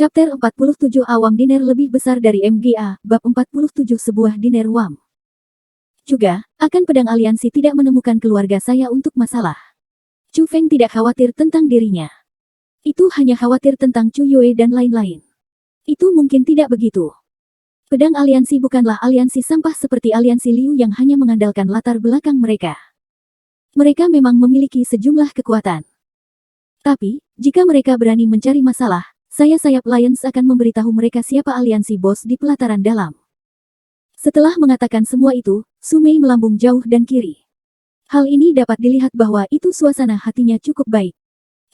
Chapter 47 Awam Diner lebih besar dari MGA, Bab 47 Sebuah Diner Wam. Juga, akan pedang aliansi tidak menemukan keluarga saya untuk masalah. Chu Feng tidak khawatir tentang dirinya. Itu hanya khawatir tentang Chu Yue dan lain-lain. Itu mungkin tidak begitu. Pedang aliansi bukanlah aliansi sampah seperti aliansi Liu yang hanya mengandalkan latar belakang mereka. Mereka memang memiliki sejumlah kekuatan. Tapi, jika mereka berani mencari masalah, sayap Lions akan memberitahu mereka siapa aliansi bos di pelataran dalam. Setelah mengatakan semua itu, Su Mei melambung jauh dan kiri. Hal ini dapat dilihat bahwa itu suasana hatinya cukup baik.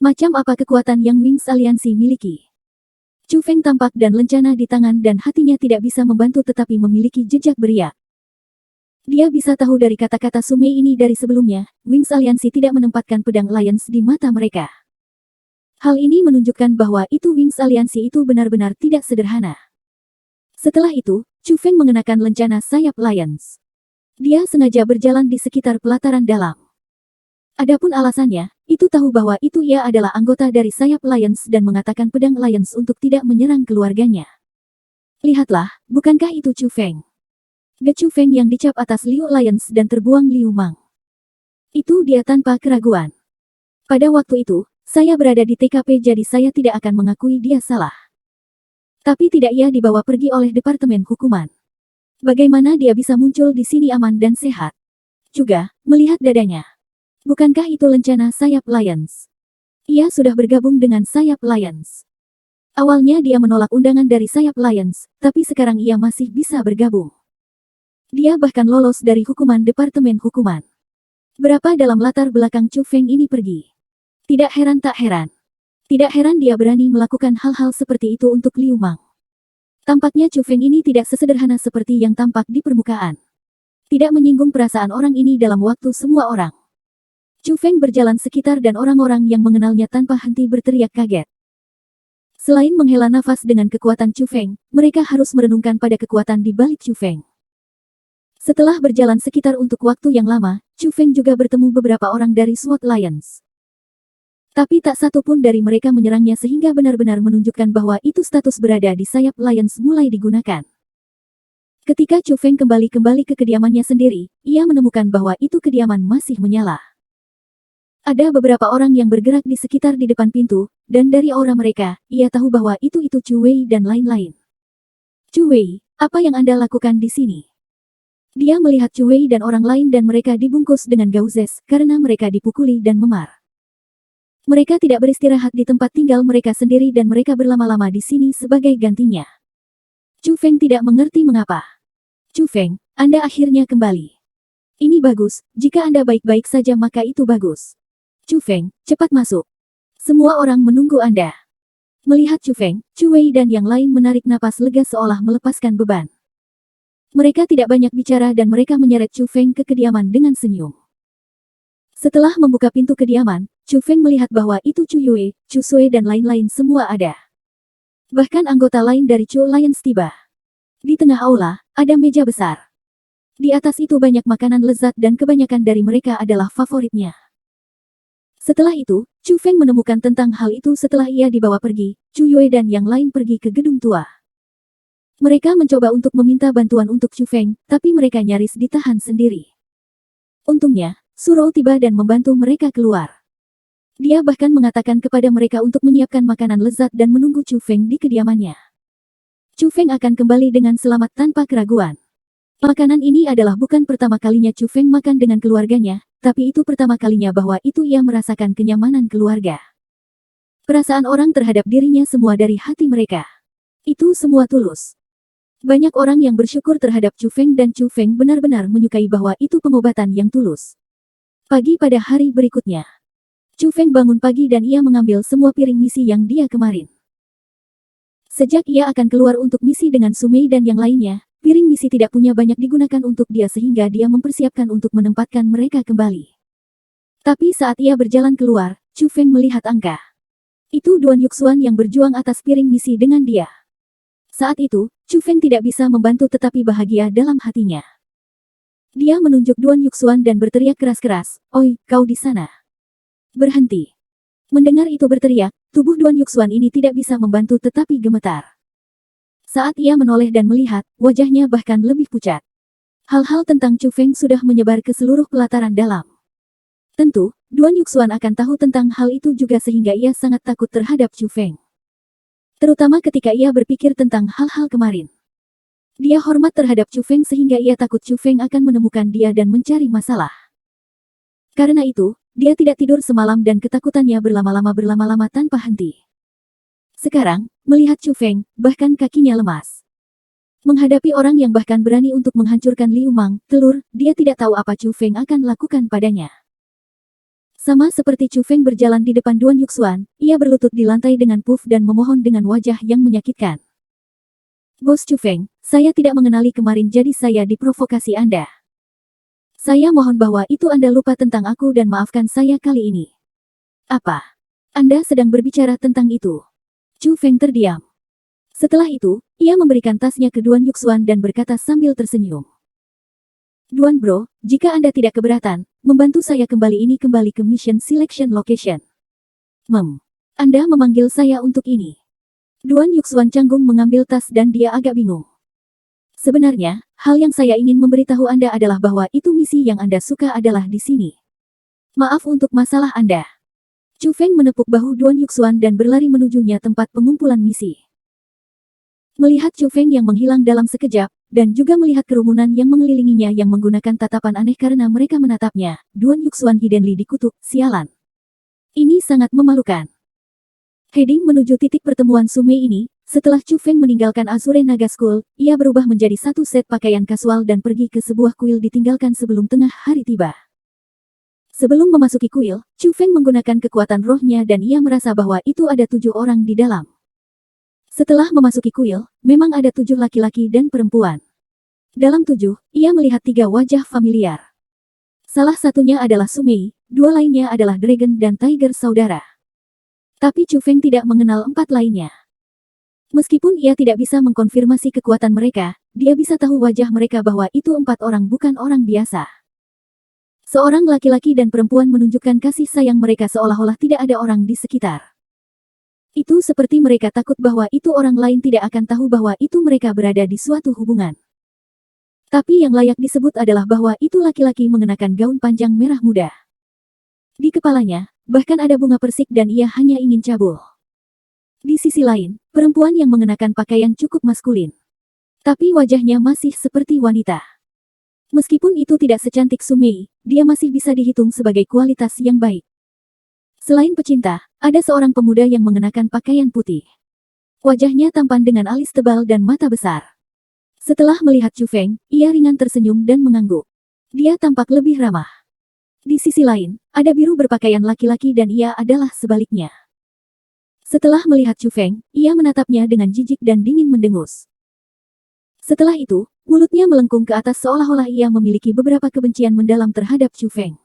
Macam apa kekuatan yang Wings aliansi miliki. Chu Feng tampak dan lencana di tangan dan hatinya tidak bisa membantu tetapi memiliki jejak beriak. Dia bisa tahu dari kata-kata Su Mei ini dari sebelumnya, Wings aliansi tidak menempatkan pedang Lions di mata mereka. Hal ini menunjukkan bahwa itu Wings aliansi itu benar-benar tidak sederhana. Setelah itu, Chu Feng mengenakan lencana sayap Lions. Dia sengaja berjalan di sekitar pelataran dalam. Adapun alasannya, itu tahu bahwa itu ia adalah anggota dari sayap Lions dan mengatakan pedang Lions untuk tidak menyerang keluarganya. Lihatlah, bukankah itu Chu Feng? Ge Chu Feng yang dicap atas Liu Lions dan terbuang Liu Mang. Itu dia tanpa keraguan. Pada waktu itu, saya berada di TKP jadi saya tidak akan mengakui dia salah. Tapi tidak ia dibawa pergi oleh Departemen Hukuman. Bagaimana dia bisa muncul di sini aman dan sehat? Juga, melihat dadanya. Bukankah itu lencana sayap Lions? Ia sudah bergabung dengan sayap Lions. Awalnya dia menolak undangan dari sayap Lions, tapi sekarang ia masih bisa bergabung. Dia bahkan lolos dari hukuman Departemen Hukuman. Berapa dalam latar belakang Chu Feng ini pergi? Tidak heran tak heran. Tidak heran dia berani melakukan hal-hal seperti itu untuk Liu Mang. Tampaknya Chu Feng ini tidak sesederhana seperti yang tampak di permukaan. Tidak menyinggung perasaan orang ini dalam waktu semua orang. Chu Feng berjalan sekitar dan orang-orang yang mengenalnya tanpa henti berteriak kaget. Selain menghela nafas dengan kekuatan Chu Feng, mereka harus merenungkan pada kekuatan di balik Chu Feng. Setelah berjalan sekitar untuk waktu yang lama, Chu Feng juga bertemu beberapa orang dari SWAT Lions. Tapi tak satu pun dari mereka menyerangnya sehingga benar-benar menunjukkan bahwa itu status berada di sayap Lions mulai digunakan. Ketika Chu Feng kembali ke kediamannya sendiri, ia menemukan bahwa itu kediaman masih menyala. Ada beberapa orang yang bergerak di sekitar di depan pintu, dan dari aura mereka, ia tahu bahwa itu Chu Wei dan lain-lain. Chu Wei, apa yang Anda lakukan di sini? Dia melihat Chu Wei dan orang lain dan mereka dibungkus dengan gauzes karena mereka dipukuli dan memar. Mereka tidak beristirahat di tempat tinggal mereka sendiri dan mereka berlama-lama di sini sebagai gantinya. Chu Feng tidak mengerti mengapa. Chu Feng, Anda akhirnya kembali. Ini bagus, jika Anda baik-baik saja maka itu bagus. Chu Feng, cepat masuk. Semua orang menunggu Anda. Melihat Chu Feng, Chu Wei dan yang lain menarik napas lega seolah melepaskan beban. Mereka tidak banyak bicara dan mereka menyeret Chu Feng ke kediaman dengan senyum. Setelah membuka pintu kediaman, Chu Feng melihat bahwa itu Chu Yue, Chu Sui dan lain-lain semua ada. Bahkan anggota lain dari Chu Lions tiba. Di tengah aula, ada meja besar. Di atas itu banyak makanan lezat dan kebanyakan dari mereka adalah favoritnya. Setelah itu, Chu Feng menemukan tentang hal itu setelah ia dibawa pergi, Chu Yue dan yang lain pergi ke gedung tua. Mereka mencoba untuk meminta bantuan untuk Chu Feng, tapi mereka nyaris ditahan sendiri. Untungnya, Su Rou tiba dan membantu mereka keluar. Dia bahkan mengatakan kepada mereka untuk menyiapkan makanan lezat dan menunggu Chu Feng di kediamannya. Chu Feng akan kembali dengan selamat tanpa keraguan. Makanan ini adalah bukan pertama kalinya Chu Feng makan dengan keluarganya, tapi itu pertama kalinya bahwa itu ia merasakan kenyamanan keluarga. Perasaan orang terhadap dirinya semua dari hati mereka. Itu semua tulus. Banyak orang yang bersyukur terhadap Chu Feng dan Chu Feng benar-benar menyukai bahwa itu pengobatan yang tulus. Pagi pada hari berikutnya. Chu Feng bangun pagi dan ia mengambil semua piring misi yang dia kemarin. Sejak ia akan keluar untuk misi dengan Su Mei dan yang lainnya, piring misi tidak punya banyak digunakan untuk dia sehingga dia mempersiapkan untuk menempatkan mereka kembali. Tapi saat ia berjalan keluar, Chu Feng melihat angka. Itu Duan Yuxuan yang berjuang atas piring misi dengan dia. Saat itu, Chu Feng tidak bisa membantu tetapi bahagia dalam hatinya. Dia menunjuk Duan Yuxuan dan berteriak keras-keras, "Oi, kau di sana. Berhenti." Mendengar itu berteriak, tubuh Duan Yuxuan ini tidak bisa membantu tetapi gemetar. Saat ia menoleh dan melihat, wajahnya bahkan lebih pucat. Hal-hal tentang Chu Feng sudah menyebar ke seluruh pelataran dalam. Tentu, Duan Yuxuan akan tahu tentang hal itu juga sehingga ia sangat takut terhadap Chu Feng. Terutama ketika ia berpikir tentang hal-hal kemarin. Dia hormat terhadap Chu Feng sehingga ia takut Chu Feng akan menemukan dia dan mencari masalah. Karena itu, dia tidak tidur semalam dan ketakutannya berlama-lama tanpa henti. Sekarang, melihat Chu Feng, bahkan kakinya lemas. Menghadapi orang yang bahkan berani untuk menghancurkan Liu Mang, telur, dia tidak tahu apa Chu Feng akan lakukan padanya. Sama seperti Chu Feng berjalan di depan Duan Yuxuan, ia berlutut di lantai dengan puff dan memohon dengan wajah yang menyakitkan. Bos Chu Feng, saya tidak mengenali kemarin jadi saya diprovokasi Anda. Saya mohon bahwa itu Anda lupa tentang aku dan maafkan saya kali ini. Apa? Anda sedang berbicara tentang itu? Chu Feng terdiam. Setelah itu, ia memberikan tasnya ke Duan Yuxuan dan berkata sambil tersenyum. Duan Bro, jika Anda tidak keberatan, membantu saya kembali ke Mission Selection Location. Anda memanggil saya untuk ini. Duan Yuxuan canggung mengambil tas dan dia agak bingung. Sebenarnya, hal yang saya ingin memberitahu Anda adalah bahwa itu misi yang Anda suka adalah di sini. Maaf untuk masalah Anda. Chu Feng menepuk bahu Duan Yuxuan dan berlari menujunya tempat pengumpulan misi. Melihat Chu Feng yang menghilang dalam sekejap, dan juga melihat kerumunan yang mengelilinginya yang menggunakan tatapan aneh karena mereka menatapnya, Duan Yuxuan hiddenly dikutuk, sialan. Ini sangat memalukan. Heading menuju titik pertemuan Sumei ini, setelah Chu Feng meninggalkan Azure Naga School, ia berubah menjadi satu set pakaian kasual dan pergi ke sebuah kuil ditinggalkan sebelum tengah hari tiba. Sebelum memasuki kuil, Chu Feng menggunakan kekuatan rohnya dan ia merasa bahwa itu ada 7 orang di dalam. Setelah memasuki kuil, memang ada 7 laki-laki dan perempuan. Dalam 7, ia melihat 3 wajah familiar. Salah satunya adalah Sumei, 2 lainnya adalah Dragon dan Tiger saudara. Tapi Chu Feng tidak mengenal 4 lainnya. Meskipun ia tidak bisa mengkonfirmasi kekuatan mereka, dia bisa tahu wajah mereka bahwa itu 4 orang bukan orang biasa. Seorang laki-laki dan perempuan menunjukkan kasih sayang mereka seolah-olah tidak ada orang di sekitar. Itu seperti mereka takut bahwa itu orang lain tidak akan tahu bahwa itu mereka berada di suatu hubungan. Tapi yang layak disebut adalah bahwa itu laki-laki mengenakan gaun panjang merah muda. Di kepalanya, bahkan ada bunga persik dan ia hanya ingin cabul. Di sisi lain, perempuan yang mengenakan pakaian cukup maskulin. Tapi wajahnya masih seperti wanita. Meskipun itu tidak secantik Sumei, dia masih bisa dihitung sebagai kualitas yang baik. Selain pecinta, ada seorang pemuda yang mengenakan pakaian putih. Wajahnya tampan dengan alis tebal dan mata besar. Setelah melihat Chu Feng, ia ringan tersenyum dan mengangguk. Dia tampak lebih ramah. Di sisi lain, ada biru berpakaian laki-laki dan ia adalah sebaliknya. Setelah melihat Chu Feng, ia menatapnya dengan jijik dan dingin mendengus. Setelah itu, mulutnya melengkung ke atas seolah-olah ia memiliki beberapa kebencian mendalam terhadap Chu Feng.